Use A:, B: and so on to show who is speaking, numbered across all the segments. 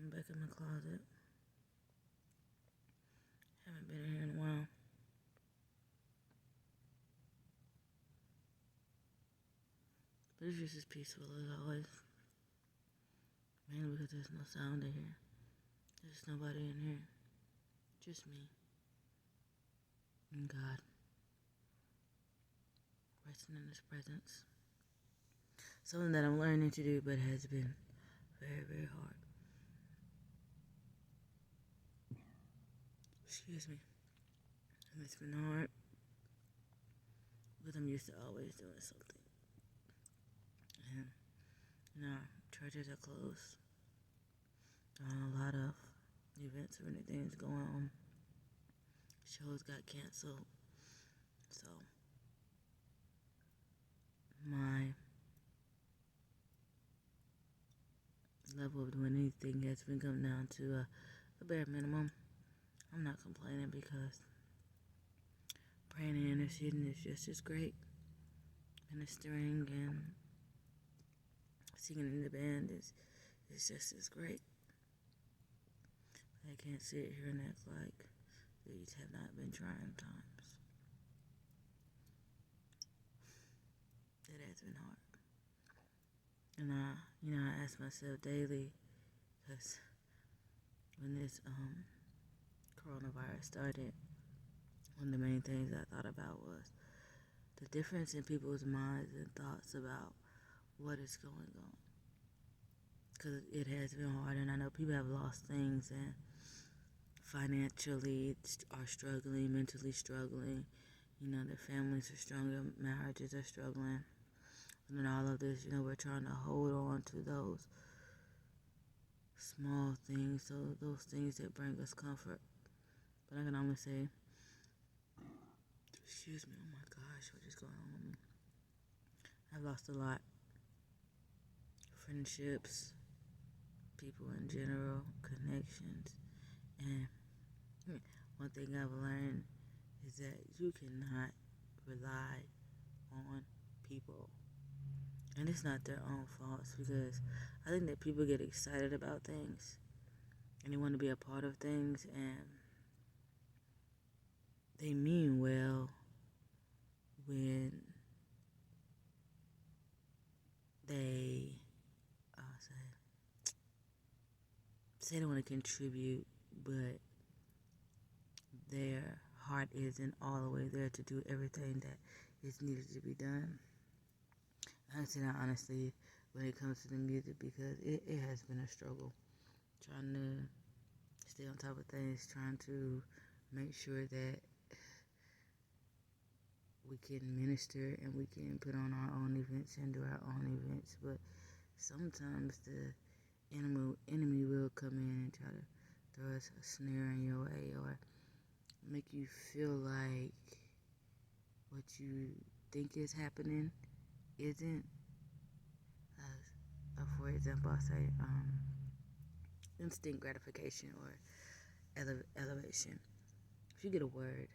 A: I'm back in the closet. Haven't been in here in a while. But it's just as peaceful as always. Mainly because there's no sound in here. There's nobody in here. Just me. And God. Resting in His presence. Something that I'm learning to do but has been very, very hard. Excuse me. And it's been hard. But I'm used to always doing something. And, churches are closed. A lot of events or anything is going on. Shows got canceled. So, my level of doing anything has been come down to the bare minimum. I'm not complaining because praying and interceding is just as great. Ministering and singing in the band is just as great. I can't sit here and act like these have not been trying times. It has been hard. And I ask myself daily, because when this coronavirus started, one of the main things I thought about was the difference in people's minds and thoughts about what is going on. Because it has been hard, and I know people have lost things and financially are struggling, mentally struggling. Their families are struggling, marriages are struggling. And in all of this, we're trying to hold on to those small things, so those things that bring us comfort. But I can only say, excuse me, oh my gosh, what is going on with me? I've lost a lot. Friendships, people in general, connections. And one thing I've learned is that you cannot rely on people. And it's not their own faults, because I think that people get excited about things and they want to be a part of things, and they mean well when they say they want to contribute, but their heart isn't all the way there to do everything that is needed to be done. I say that honestly when it comes to the music, because it has been a struggle trying to stay on top of things, trying to make sure that we can minister and we can put on our own events and do our own events. But sometimes the enemy will come in and try to throw a snare in your way, or make you feel like what you think is happening isn't. For example, I'll say instant gratification or elevation. If you get a word,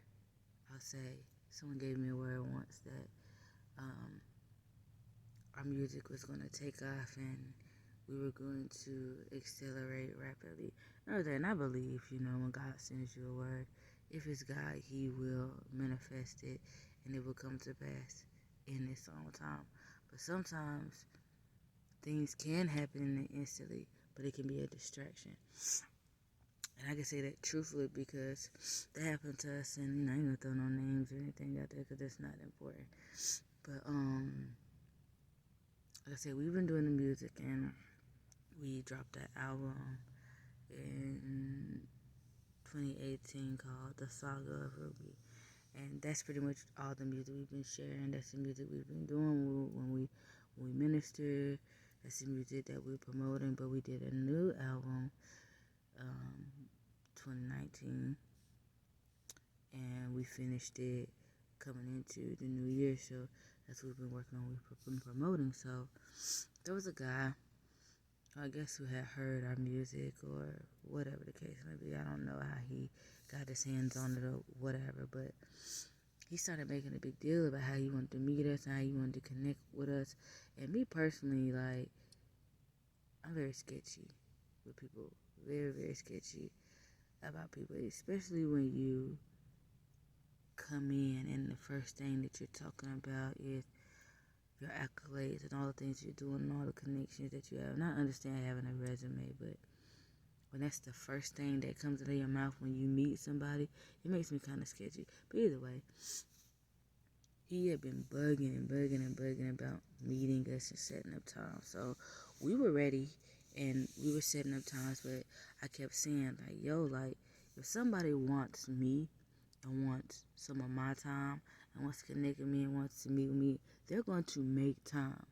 A: I'll say someone gave me a word once that our music was going to take off and we were going to accelerate rapidly. And I believe, when God sends you a word, if it's God, He will manifest it and it will come to pass in its own time. But sometimes things can happen instantly, but it can be a distraction. And I can say that truthfully because that happened to us, and I ain't gonna throw no names or anything out there because that's not important. But like I said, we've been doing the music, and we dropped that album in 2018 called The Saga of Ruby. And that's pretty much all the music we've been sharing. That's the music we've been doing when we minister. That's the music that we're promoting. But we did a new album 2019, and we finished it coming into the new year. So that's what we've been working on. We've been promoting. So there was a guy, I guess, who had heard our music or whatever the case may be. I don't know how he got his hands on it or whatever, but he started making a big deal about how he wanted to meet us and how he wanted to connect with us. And me personally, I'm very sketchy with people very, very sketchy about people, especially when you come in and the first thing that you're talking about is your accolades and all the things you're doing and all the connections that you have. And I understand having a resume, but when that's the first thing that comes out of your mouth when you meet somebody, it makes me kind of sketchy. But either way, he had been bugging about meeting us and setting up times. So we were ready and we were setting up times, but I kept saying, like, yo, like, if somebody wants me and wants some of my time and wants to connect with me and wants to meet with me, they're going to make time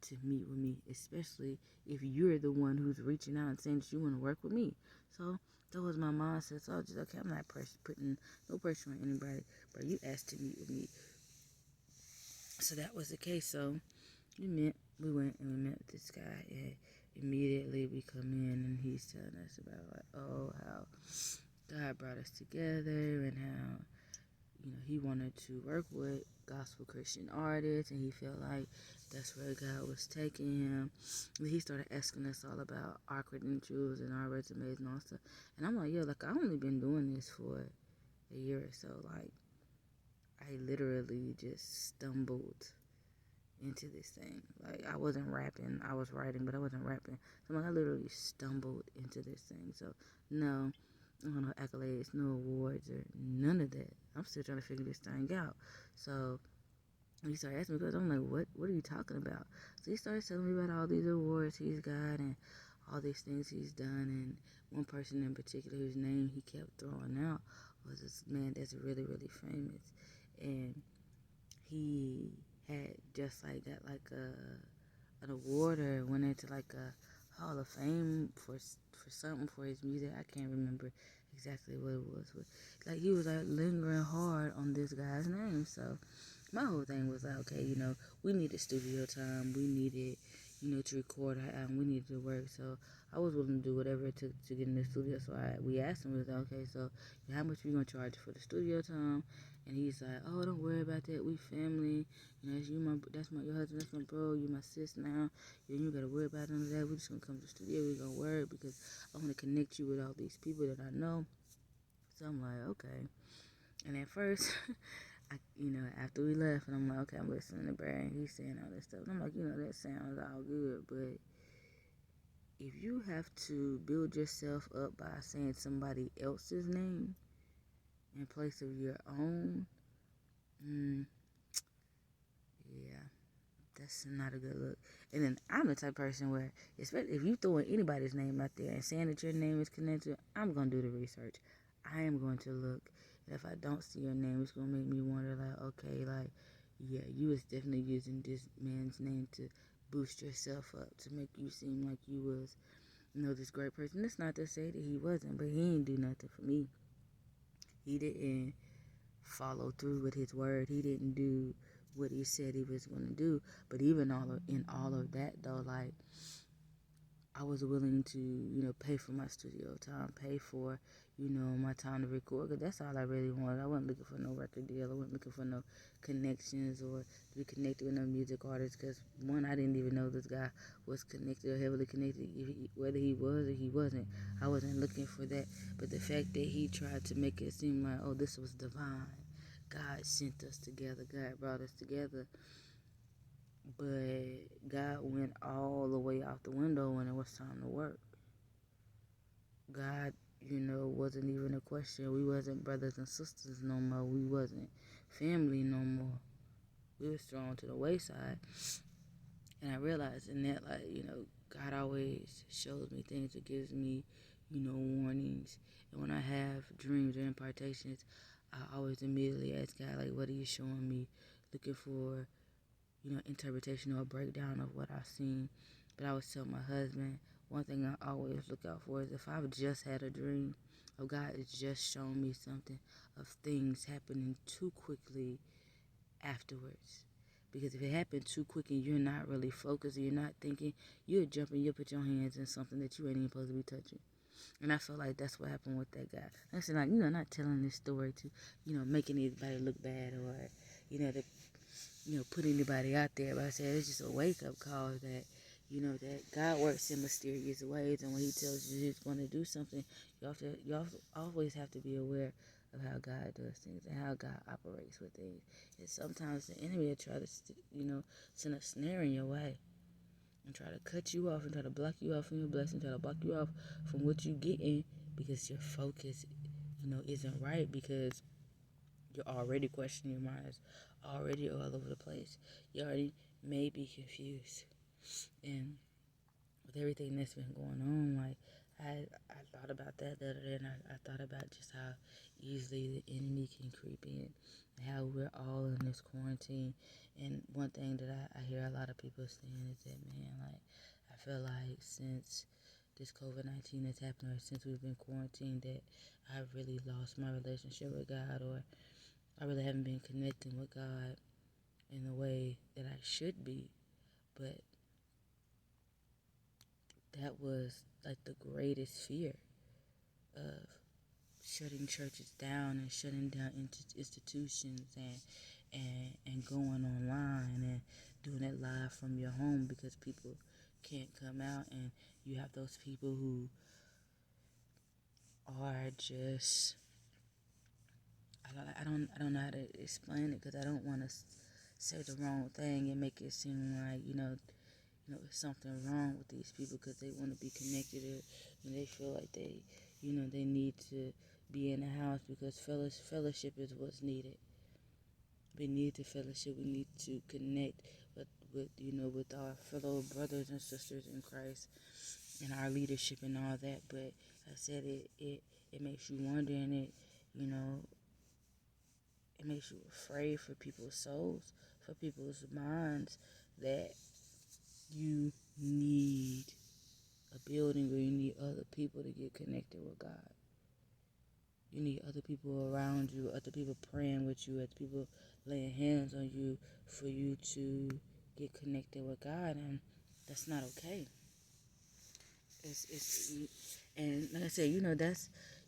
A: to meet with me, especially if you're the one who's reaching out and saying that you want to work with me. So that was my mindset. So I was just, okay, I'm not putting no pressure on anybody, but you asked to meet with me. So that was the case. So we went and we met with this guy, and immediately we come in and he's telling us about, like, oh, how God brought us together and how, he wanted to work with gospel Christian artists, and he felt like that's where God was taking him. And he started asking us all about our credentials and our resumes and all stuff. And I'm like, yo, like, I've only been doing this for a year or so. Like, I literally just stumbled into this thing. Like, I wasn't rapping. I was writing, but I wasn't rapping. So I'm like, I literally stumbled into this thing. So, no. No accolades, no awards, or none of that. I'm still trying to figure this thing out. So he started asking me questions. I'm like, what are you talking about? So he started telling me about all these awards he's got and all these things he's done. And one person in particular whose name he kept throwing out was this man that's really, really famous. And he had just like got like an award or went into like a Hall of Fame for something for his music. I can't remember exactly what it was, but like he was like lingering hard on this guy's name. So my whole thing was like, okay, we needed studio time, we needed, to record our album, we needed to work. So I was willing to do whatever it took to get in the studio. So we asked him, we was like, okay, so how much are you gonna charge for the studio time? And he's like, oh, don't worry about that. We family. That's your husband. That's my bro. You my sis now. You gotta worry about none of that. We just gonna come to the studio. We gonna work because I want to connect you with all these people that I know. So I'm like, okay. And at first, after we left, and I'm like, okay, I'm listening to Barry, and he's saying all this stuff. And I'm like, that sounds all good, but if you have to build yourself up by saying somebody else's name in place of your own, yeah, that's not a good look. And then I'm the type of person where, especially if you throwing anybody's name out there and saying that your name is connected, I'm going to do the research. I am going to look. And if I don't see your name, it's going to make me wonder, like, okay, like, yeah, you was definitely using this man's name to boost yourself up, to make you seem like you was, this great person. That's not to say that he wasn't, but he didn't do nothing for me. He didn't follow through with his word. He didn't do what he said he was going to do. But even in all of that, though, like, I was willing to, pay for my studio time, pay for, my time to record. Cause that's all I really wanted. I wasn't looking for no record deal. I wasn't looking for no connections or to be connected with no music artists. Because, one, I didn't even know this guy was connected or heavily connected, whether he was or he wasn't. I wasn't looking for that. But the fact that he tried to make it seem like, oh, this was divine. God sent us together. God brought us together. But God went all the way out the window when it was time to work. God, wasn't even a question. We wasn't brothers and sisters no more. We wasn't family no more. We was thrown to the wayside. And I realized in that, like, God always shows me things or gives me, warnings. And when I have dreams or impartations, I always immediately ask God, like, what are you showing me? Looking for interpretation or a breakdown of what I've seen. But I always tell my husband, one thing I always look out for is if I've just had a dream of God is just showing me something of things happening too quickly afterwards. Because if it happened too quick and you're not really focused, you're not thinking, you'll jump and you'll put your hands in something that you ain't even supposed to be touching. And I feel like that's what happened with that guy. I said, like, not telling this story to, making anybody look bad or, to put anybody out there. But I said it's just a wake up call that, that God works in mysterious ways, and when He tells you He's going to do something, always have to be aware of how God does things and how God operates with things. And sometimes the enemy will try to, send a snare in your way and try to cut you off and try to block you off from your blessing, try to block you off from what you getting because your focus, isn't right because you're already questioning your minds, already all over the place. You already may be confused. And with everything that's been going on, like I thought about that the other day, and I thought about just how easily the enemy can creep in, and how we're all in this quarantine. And one thing that I hear a lot of people saying is that, man, like I feel like since this COVID-19 has happened, or since we've been quarantined, that I've really lost my relationship with God, or I really haven't been connecting with God in the way that I should be. But that was like the greatest fear of shutting churches down and shutting down institutions and going online and doing it live from your home because people can't come out, and you have those people who are just I don't know how to explain it because I don't want to say the wrong thing and make it seem like there's something wrong with these people because they want to be connected, and they feel like they need to be in the house because fellowship is what's needed. We need to fellowship. We need to connect with our fellow brothers and sisters in Christ and our leadership and all that. But I said it makes you wonder, and you know it makes you afraid for people's souls, for people's minds, that you need a building where you need other people to get connected with God. You need other people around you, other people praying with you, other people laying hands on you for you to get connected with God, and that's not okay. It's and like I said,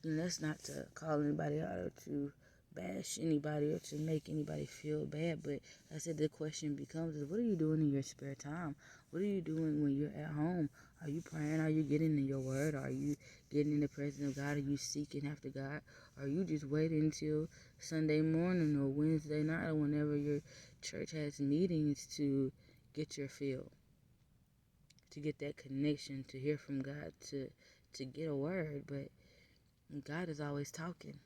A: that's not to call anybody out or to bash anybody or to make anybody feel bad. But like I said, the question becomes is, what are you doing in your spare time? What are you doing when you're at home? Are you praying? Are you getting in your word? Are you getting in the presence of God? Are you seeking after God? Are you just waiting until Sunday morning or Wednesday night or whenever your church has meetings to get your fill? To get that connection, to hear from God, to get a word. But God is always talking.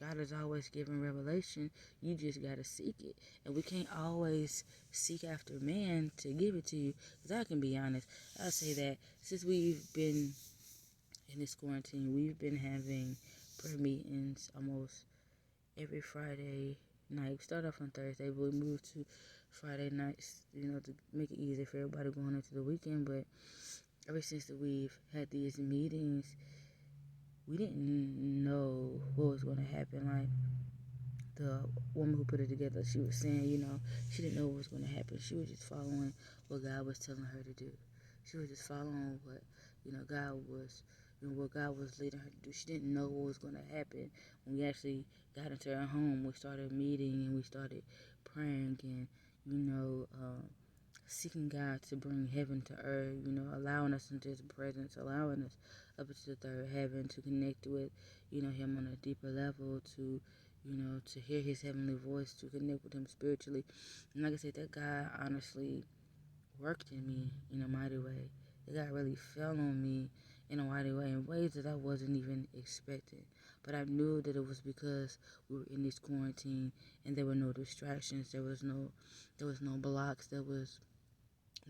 A: God is always giving revelation. You just got to seek it. And we can't always seek after man to give it to you. Because I can be honest, I'll say that since we've been in this quarantine, we've been having prayer meetings almost every Friday night. We start off on Thursday, but we moved to Friday nights, to make it easier for everybody going into the weekend. But ever since that we've had these meetings, we didn't know what was going to happen. Like the woman who put it together, she was saying, she didn't know what was going to happen. She was just following what God was telling her to do. She was just following what God was leading her to do. She didn't know what was going to happen. When we actually got into her home, we started meeting and we started praying and, seeking God to bring heaven to earth, allowing us into His presence, allowing us up into the third heaven to connect with, Him on a deeper level, to hear His heavenly voice, to connect with Him spiritually. And like I said, that God honestly worked in me in a mighty way. That God really fell on me in a mighty way, in ways that I wasn't even expecting. But I knew that it was because we were in this quarantine and there were no distractions, there was no blocks, there was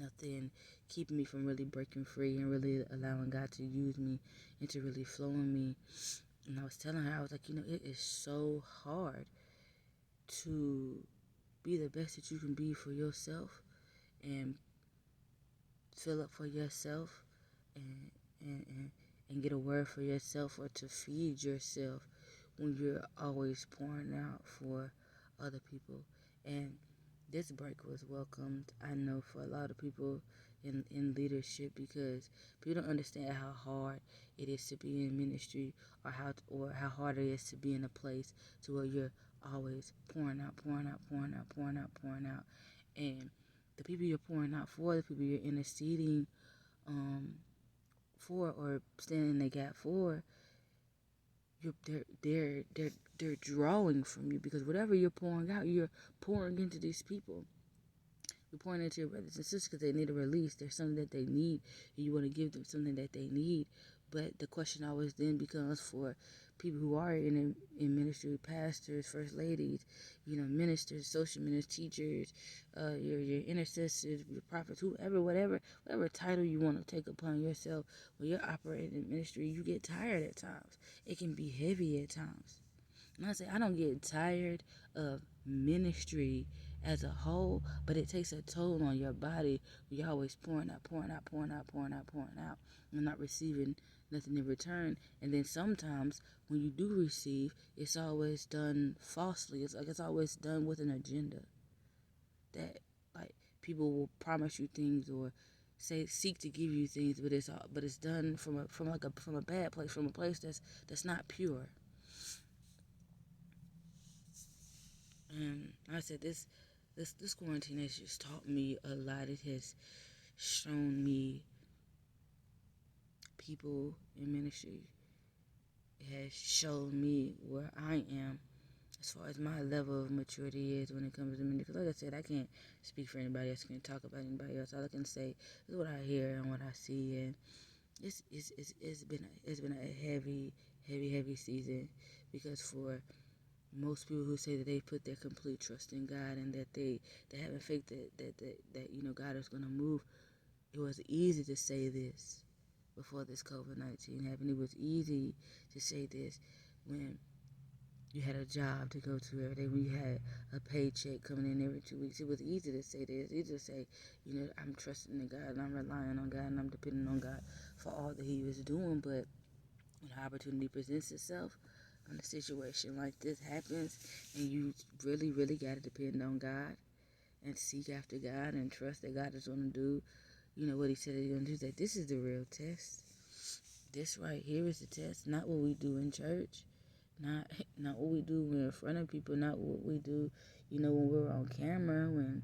A: nothing keeping me from really breaking free and really allowing God to use me and to really flow in me. And I was telling her, I was like, it is so hard to be the best that you can be for yourself and fill up for yourself and and, and, and get a word for yourself or to feed yourself when you're always pouring out for other people. And this break was welcomed, I know, for a lot of people in leadership because people don't understand how hard it is to be in ministry or how hard it is to be in a place to where you're always pouring out, pouring out, pouring out, pouring out, pouring out. And the people you're pouring out for, the people you're interceding for or standing in the gap for, they're drawing from you, because whatever you're pouring out, you're pouring into these people. You're pouring into your brothers and sisters because they need a release. There's something that they need, and you want to give them something that they need. But the question always then becomes for people who are in ministry, pastors, first ladies, ministers, social ministers, teachers, your intercessors, your prophets, whoever, whatever title you want to take upon yourself when you're operating in ministry. You get tired at times. It can be heavy at times. And I say I don't get tired of ministry as a whole, but it takes a toll on your body. You're always pouring out, and not receiving nothing in return. And then sometimes when you do receive, it's always done falsely. It's like it's always done with an agenda. That, like, people will promise you things or seek to give you things, but it's done from a bad place, from a place that's not pure. And like I said, this quarantine has just taught me a lot. It has shown me people in ministry. It has shown me where I am as far as my level of maturity is when it comes to ministry. Because like I said, I can't speak for anybody else. I can't talk about anybody else. All I can say is what I hear and what I see. And it's been a heavy season, because for most people who say that they put their complete trust in God and that they haven't faith that God is going to move. It was easy to say this before this COVID-19 happened. It was easy to say this when you had a job to go to every day, when you had a paycheck coming in every 2 weeks. It was easy to say this. Easy to say, I'm trusting in God and I'm relying on God and I'm depending on God for all that He was doing. But when the opportunity presents itself, when a situation like this happens, and you really, really got to depend on God and seek after God and trust that God is going to do, what He said He's going to do, that this is the real test. This right here is the test, not what we do in church, not what we do when we're in front of people, not what we do, when we're on camera, when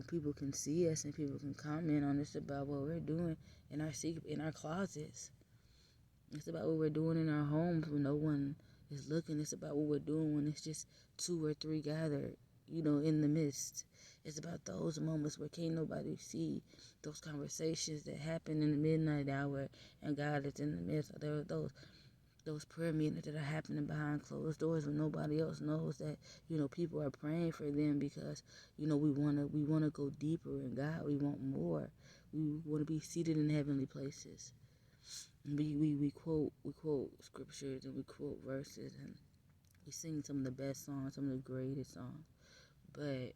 A: people can see us and people can comment on us about what we're doing in our closets. It's about what we're doing in our homes when no one is looking. It's about what we're doing when it's just 2 or 3 gathered, in the midst. It's about those moments where can't nobody see, those conversations that happen in the midnight hour and God is in the midst. There are those prayer meetings that are happening behind closed doors when nobody else knows that, people are praying for them, because, we want to go deeper in God. We want more. We want to be seated in heavenly places. We quote scriptures and we quote verses and we sing some of the best songs, some of the greatest songs. But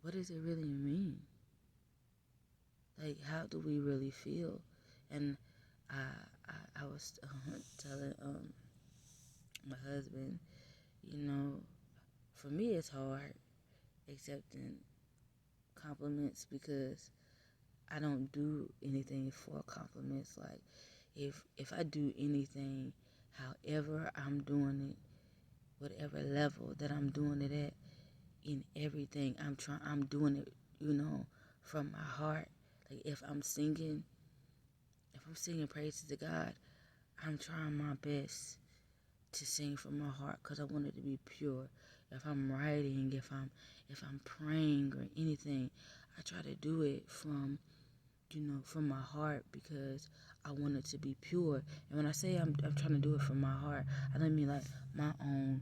A: what does it really mean? Like, how do we really feel? And I was telling my husband, for me it's hard accepting compliments, because I don't do anything for compliments. Like, if I do anything, however I'm doing it, whatever level that I'm doing it at, in everything I'm doing it, from my heart. Like, if I'm singing praises to God, I'm trying my best to sing from my heart, because I want it to be pure. If I'm writing, if I'm praying or anything, I try to do it from my heart, because I want it to be pure. And when I say I'm trying to do it from my heart, I don't mean like my own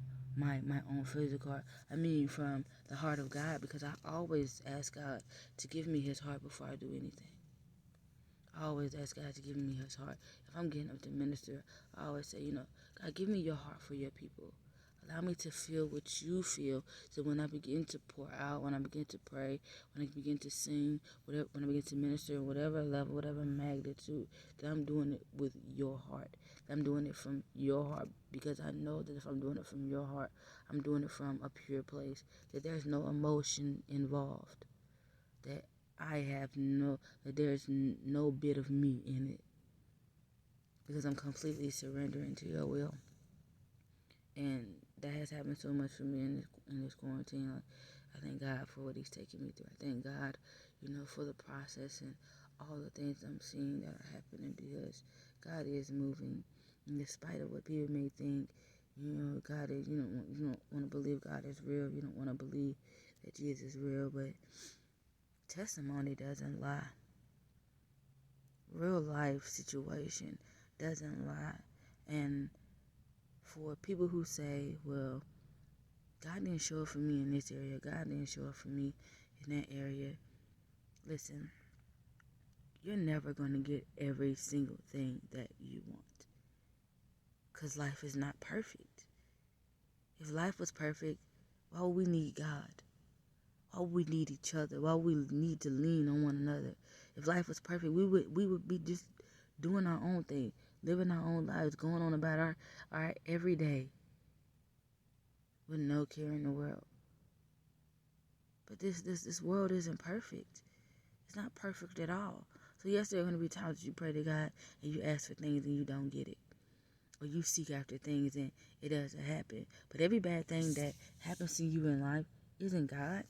A: physical heart. I mean from the heart of God, because I always ask God to give me His heart before I do anything. I always ask God to give me His heart. If I'm getting up to minister, I always say, God, give me your heart for your people. Allow me to feel what you feel, so when I begin to pour out, when I begin to pray, when I begin to sing, when I begin to minister, whatever level, whatever magnitude, that I'm doing it with your heart. That I'm doing it from your heart, because I know that if I'm doing it from your heart, I'm doing it from a pure place, that there's no emotion involved, that that there's no bit of me in it, because I'm completely surrendering to your will. And that has happened so much for me in this quarantine. Like, I thank God for what He's taking me through. I thank God, for the process and all the things I'm seeing that are happening, because God is moving. And despite of what people may think, God is, you don't want to believe God is real. You don't want to believe that Jesus is real, but testimony doesn't lie. Real life situation doesn't lie. And for people who say, well, God didn't show up for me in this area, God didn't show up for me in that area, listen, you're never going to get every single thing that you want, because life is not perfect. If life was perfect, why would we need God? Why would we need each other? Why would we need to lean on one another? If life was perfect, we would be just doing our own thing, living our own lives, going on about our everyday with no care in the world. But this world isn't perfect. It's not perfect at all. So yes, there are going to be times that you pray to God and you ask for things and you don't get it. Or you seek after things and it doesn't happen. But every bad thing that happens to you in life isn't God.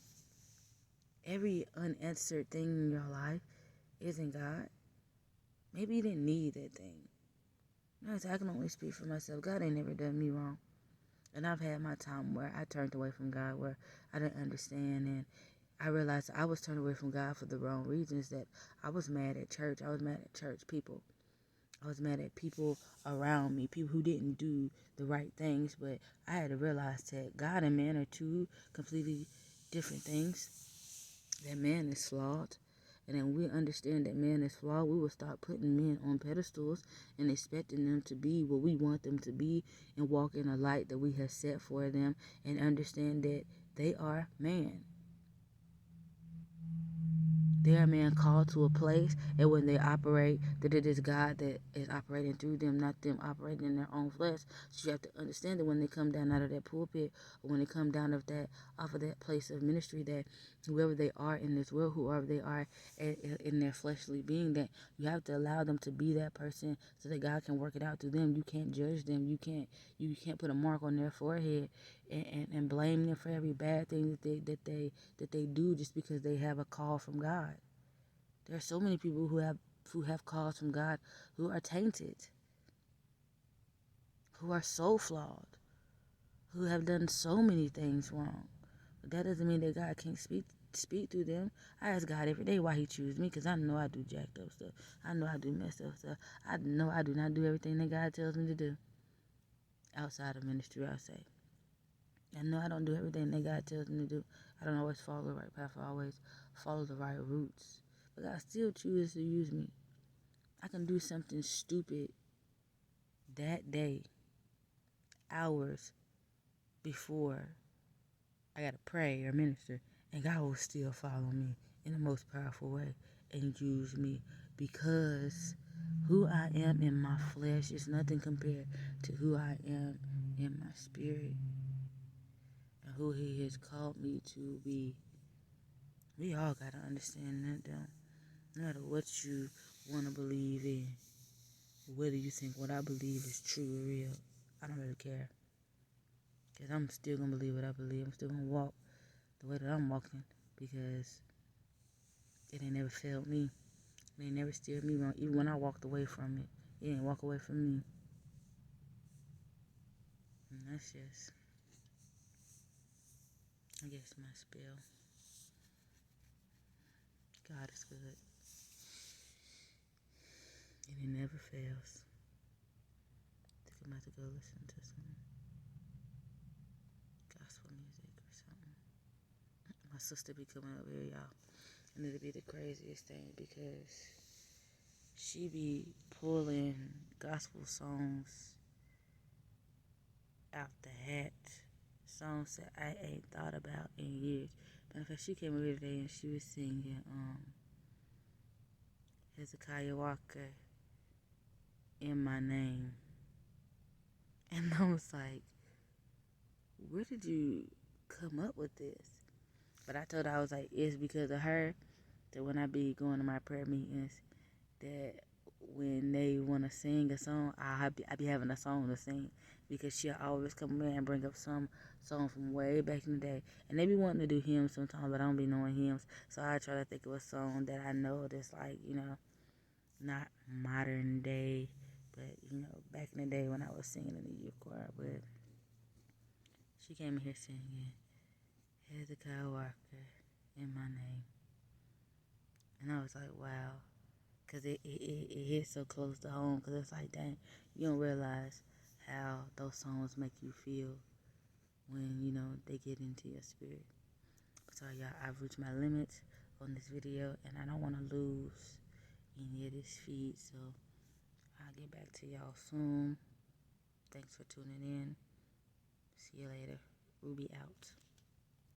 A: Every unanswered thing in your life isn't God. Maybe you didn't need that thing. I can only speak for myself. God ain't never done me wrong. And I've had my time where I turned away from God, where I didn't understand, and I realized I was turning away from God for the wrong reasons, that I was mad at church. I was mad at church people. I was mad at people around me, people who didn't do the right things. But I had to realize that God and man are two completely different things. That man is flawed. And then we understand that man is flawed, we will stop putting men on pedestals and expecting them to be what we want them to be, and walk in a light that we have set for them, and understand that they are man. They are man called to a place, and when they operate, that it is God that is operating through them, not them operating in their own flesh. So you have to understand that when they come down out of that pulpit, or when they come down off of that place of ministry, that whoever they are in this world, whoever they are in their fleshly being, that you have to allow them to be that person so that God can work it out through them. You can't judge them. You can't put a mark on their forehead and blame them for every bad thing that they do just because they have a call from God. There are so many people who have calls from God who are tainted, who are so flawed, who have done so many things wrong. But that doesn't mean that God can't speak through them. I ask God every day why He chooses me, because I know I do jacked up stuff. I know I do messed up stuff. I know I do not do everything that God tells me to do outside of ministry, I'll say. I know I don't do everything that God tells me to do. I don't always follow the right path. I always follow the right routes. But God still chooses to use me. I can do something stupid that day, hours before I got to pray or minister, and God will still follow me in the most powerful way and use me, because who I am in my flesh is nothing compared to who I am in my spirit and who He has called me to be. We all got to understand that, though. No matter what you want to believe in, whether you think what I believe is true or real, I don't really care. Because I'm still going to believe what I believe. I'm still going to walk the way that I'm walking, because it ain't never failed me. It ain't never steered me wrong. Even when I walked away from it, it didn't walk away from me. And that's just, I guess, my spill. God is good. And He never fails. I think I'm about to go listen to some gospel music or something. My sister be coming over here, y'all. And it'll be the craziest thing, because she be pulling gospel songs out the hat. Songs that I ain't thought about in years. Matter of fact, she came over today and she was singing Hezekiah Walker, In My Name. And I was like, where did you come up with this? But I told her, I was like, it's because of her, that when I be going to my prayer meetings, that when they want to sing a song, I be having a song to sing because she'll always come in and bring up some song from way back in the day. And they be wanting to do hymns sometimes, but I don't be knowing hymns. So I try to think of a song that I know that's like, not modern day, but, back in the day when I was singing in the youth choir. But she came in here singing Hezekiah Walker in my name. And I was like, wow. Because it hit so close to home. Because it's like, dang, you don't realize how those songs make you feel when, they get into your spirit. So, y'all, I've reached my limits on this video. And I don't want to lose any of this feed. So, I'll get back to y'all soon. Thanks for tuning in. See you later. Ruby out.